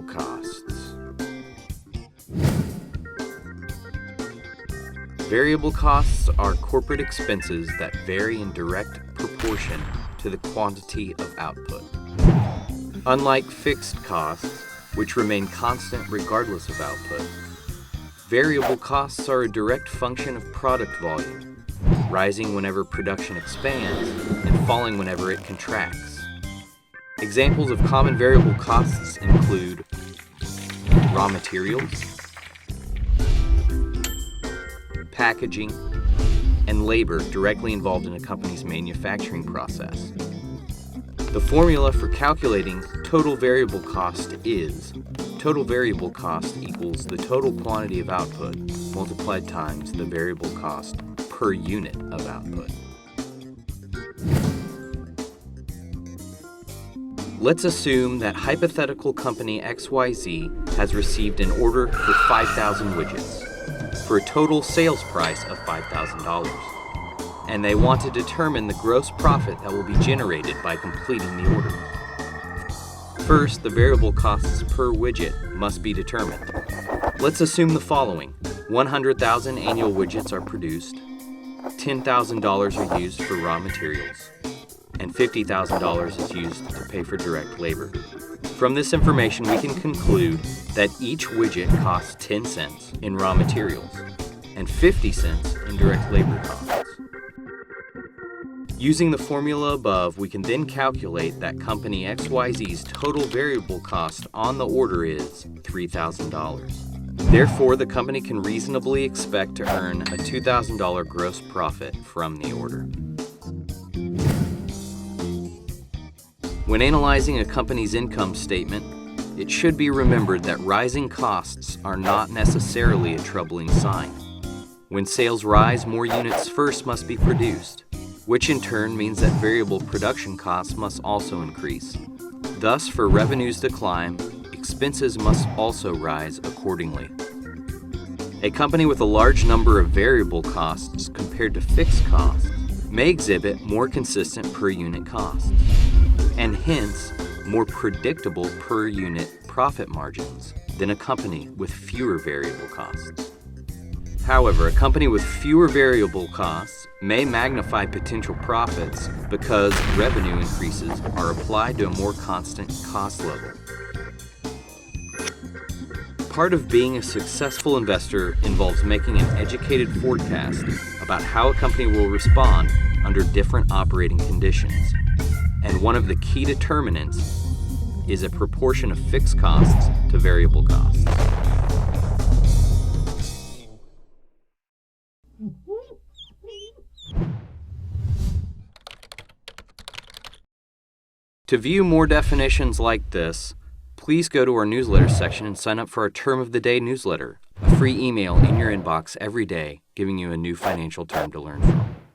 variable costs. Variable costs are corporate expenses that vary in direct proportion to the quantity of output. Unlike fixed costs, which remain constant regardless of output, variable costs are a direct function of product volume, rising whenever production expands and falling whenever it contracts. Examples of common variable costs include raw materials, packaging, and labor directly involved in a company's manufacturing process. The formula for calculating total variable cost is total variable cost equals the total quantity of output multiplied times the variable cost per unit of output. Let's assume that hypothetical company XYZ has received an order for 5,000 widgets for a total sales price of $5,000, and they want to determine the gross profit that will be generated by completing the order. First, the variable costs per widget must be determined. Let's assume the following. 100,000 annual widgets are produced, $10,000 are used for raw materials, and $50,000 is used to pay for direct labor. From this information, we can conclude that each widget costs 10 cents in raw materials and 50 cents in direct labor costs. Using the formula above, we can then calculate that company XYZ's total variable cost on the order is $3,000. Therefore, the company can reasonably expect to earn a $2,000 gross profit from the order. When analyzing a company's income statement, it should be remembered that rising costs are not necessarily a troubling sign. When sales rise, more units first must be produced, which in turn means that variable production costs must also increase. Thus, for revenues to climb, expenses must also rise accordingly. A company with a large number of variable costs compared to fixed costs may exhibit more consistent per unit costs, and hence more predictable per unit profit margins than a company with fewer variable costs. However, a company with fewer variable costs may magnify potential profits because revenue increases are applied to a more constant cost level. Part of being a successful investor involves making an educated forecast about how a company will respond under different operating conditions. And one of the key determinants is a proportion of fixed costs to variable costs. To view more definitions like this, please go to our newsletter section and sign up for our Term of the Day newsletter, a free email in your inbox every day giving you a new financial term to learn from.